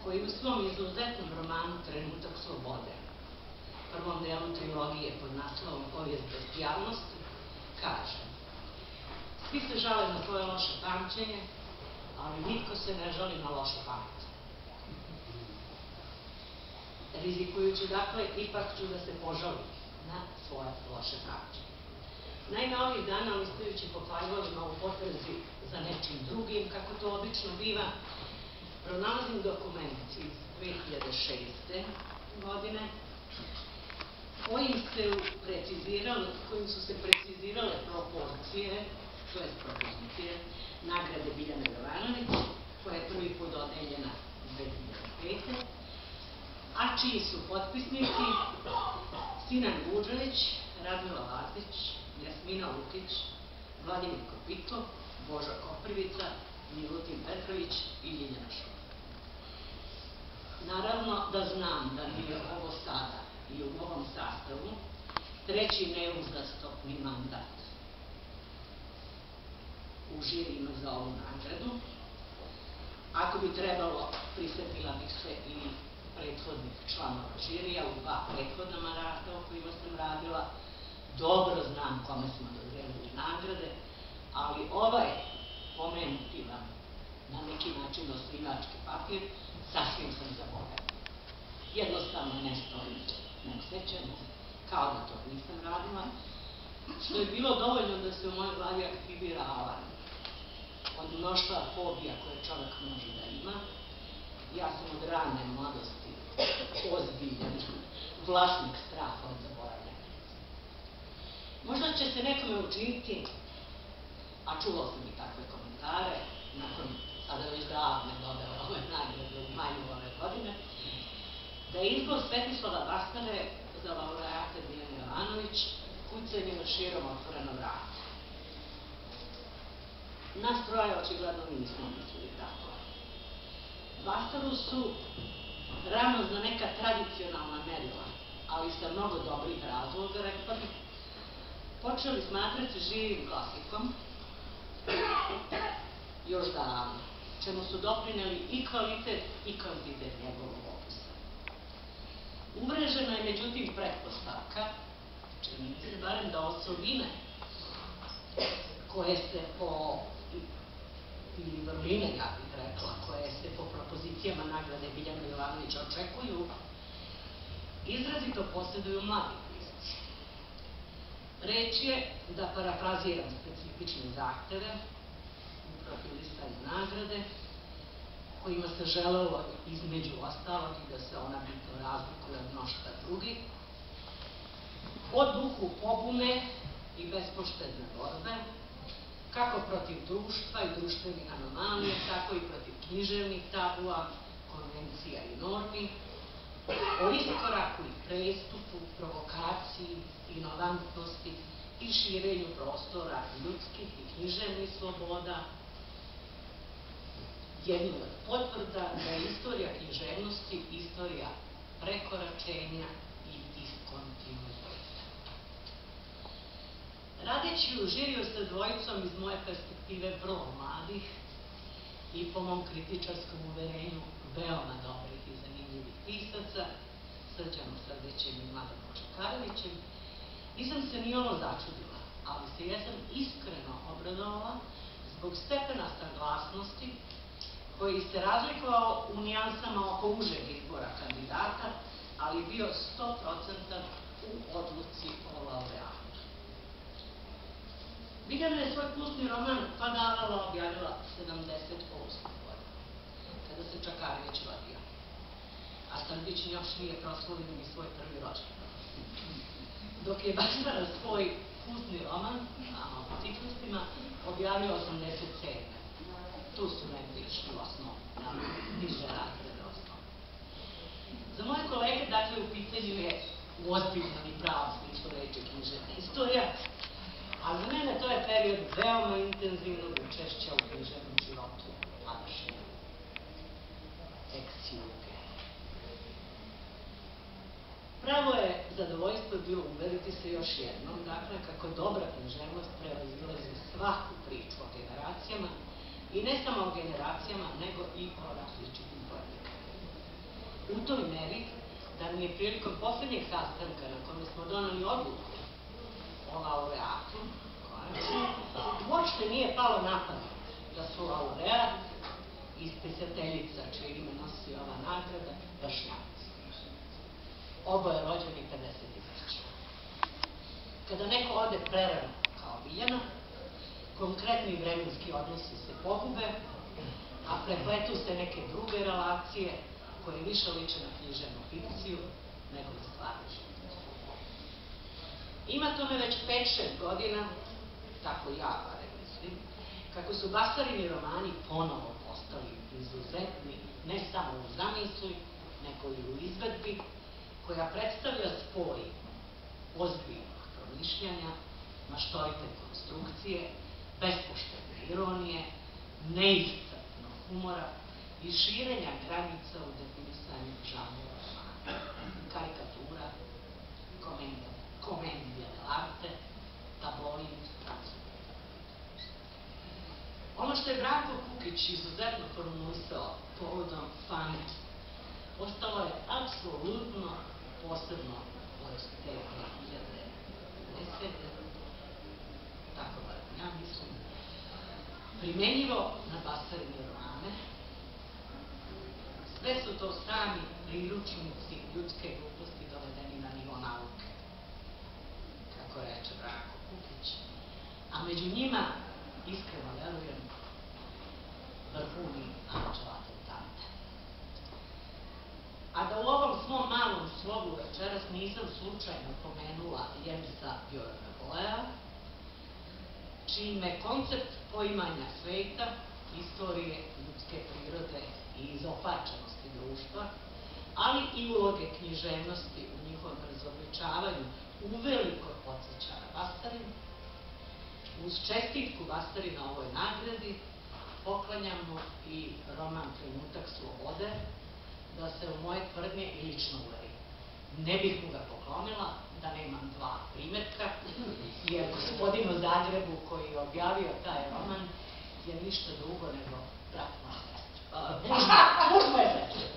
koji u svom izuzetnom romanu Trenutak slobode, prvom delu trilogije pod naslovom Povijest bestijalnosti, kaže: svi se žale na svoje loše pamćenje, ali nitko se ne žali na lošu pamet. Rizikujući, dakle, ipak ću da se požalim na svoje loše pamćenje. Naime, ovih dana, listajući po fajlovima u potrazi za nečim drugim, kako to obično biva, pronalazim dokument iz 2006. godine, kojim su se precizirale proporcije, to je propozicije, nagrade Biljane Jovanović, koja je prvi put dodeljena 2005. A čiji su potpisnici Sinan Budžević, Radmila Lazić, Jasmina Lukić, Vladimir Kopitko, Boža Koprivica, Milutin Petrović i Ljiljana Šuler. Naravno da znam da mi je ovo sada i u ovom sastavu treći neuzastopni mandat u žirima za ovu nagradu. Ako bi trebalo, prisetila bih se i prethodnih članova žirija u dva prethodna mandata o kojima sam radila. Dobro znam kome smo dodijelili nagrade, ali ovaj pomenuti vam na neki način osnivački papir sasvim sam zaboravila. Jednostavno ne stoji, ne sećam, kao da to nisam radila, što je bilo dovoljno da se u mojoj glavi aktivira alarm od mnoštva fobija koje čovjek može da ima. Ja sam od rane mladosti ozbiljan vlasnik straha od zaboravljanja. Možda će se nekome učiniti, a čulo sam i takve komentare, nakon sada već davne dodele ove nagrade u maju ove godine, da je izbor Svetislava Bastare za laureate Biljane Jovanović kucanje na širom otvoreno vrata. Nas troje očigledno nismo mislili tako. Bastaru su rano za neka tradicionalna merila, ali sa mnogo dobrih razloga, rekla bih, počeli smatrati živim klasikom još davno, čemu su doprineli i kvalitet i kvantitet njegovog opisa. Uvrežena je međutim pretpostavka, čini mi se barem da osobine koje se po, ili vrline, ja bih rekla, koje se po propozicijama nagrade Biljana Jovanovića očekuju, izrazito posjeduju mladi pisci. Reč je, da parafraziram specifične zahteve u profilisanju nagrade, kojima se želelo između ostalog i da se ona bitno razlikuje od mnoštva drugih, o duhu pobune i bespoštedne borbe, kako protiv društva i društvenih anomalija, tako i protiv književnih tabua, konvencija i normi, o iskoraku i prestupu, provokaciji, inovantnosti i širenju prostora ljudskih i književnih sloboda, jedno od potvrda da je istorija književnosti istorija prekoračenja i diskontinuiteta. Radeći u žiriju sa dvojicom iz moje perspektive vrlo mladih i po mom kritičarskom uverenju veoma dobrih i zanimljivih pisaca, Srđanom Srdićem i Mladenom Čekarevićem, nisam se ni ovo začudila, ali se jesam iskreno obradovala zbog stepena saglasnosti koji se razlikovao u nijansama oko užeg izbora kandidata, ali bio 100% u odluci o laureatu. Biljana je svoj pustni roman Padavala objavila 78. godine, kada se Čakarević rodio, a Srdić još nije proslavio ni svoj prvi rođendan. Dok je Bastara svoj pustni roman, o ciklustima, objavila 87. Tu su negdje išli u osnovu, niže razrede osnovu. Za moje kolege, dakle, u pitanju je ozbiljno i pravo smislu reči književna istorija, a za mene to je period veoma intenzivnog učešća u književnom životu mladašnje ex-juge. Pravo je zadovoljstvo bilo uveriti se još jednom, dakle, kako dobra književnost prevazilazi svaku priču o generacijama, i ne samo o generacijama, nego i o različitim pojedinama. U toj meri da mi je prilikom poslednjeg sastanka na kome smo doneli odluku o laureatu, uopšte nije palo na pamet da su laureat i spisateljica čije ime nosi ova nagrada Vršnjaci. Oboje rođeni 53. Kada neko ode prerano kao Biljana, konkretni vremenski odnosi se pogube, a prepletu se neke druge relacije koje više liče na književnu fikciju nego na stvarni život. Ima tome već 5-6 godina, tako ja barem mislim, kako su Bastarini romani ponovo postali izuzetni, ne samo u zamisli, nego i u izvedbi, koja predstavlja spoj ozbiljnog promišljanja, maštovite konstrukcije, bespoštedne ironije, neiscrpnog humora i širenja granica u definisanju žanra romana, karikatura, komedija dell'arte, tabloid, transfer. Ono što je Branko Kukić izuzetno formulisao povodom Fanet, ostalo je apsolutno posebno od te 2010. Tako da, ja mislim, primenjivo na Bastarine romane. Sve su to sami priručnici ljudske gluposti dovedeni na nivo nauke, kako reče Branko Kukić. A među njima, iskreno verujem, vrhuni Anđela Tentante. A da u ovom svom malom slovu večeras nisam slučajno pomenula Jemsa Bjorka, čiji me koncept poimanja sveta, istorije ljudske prirode i izopačenosti društva, ali i uloge književnosti u njihovom razobličavanju uveliko podsjeća na Bastarinu. Uz čestitku Bastari na ovoj nagradi poklanjamo i roman Trenutak slobode, da se u moje tvrdnje i lično uveri. Ne bih mu ga poklonila da nemam 2 primetka, jer gospodin u Zagrebu koji je objavio taj roman je ništa drugo nego brat moja sestra. Muž moje sestre.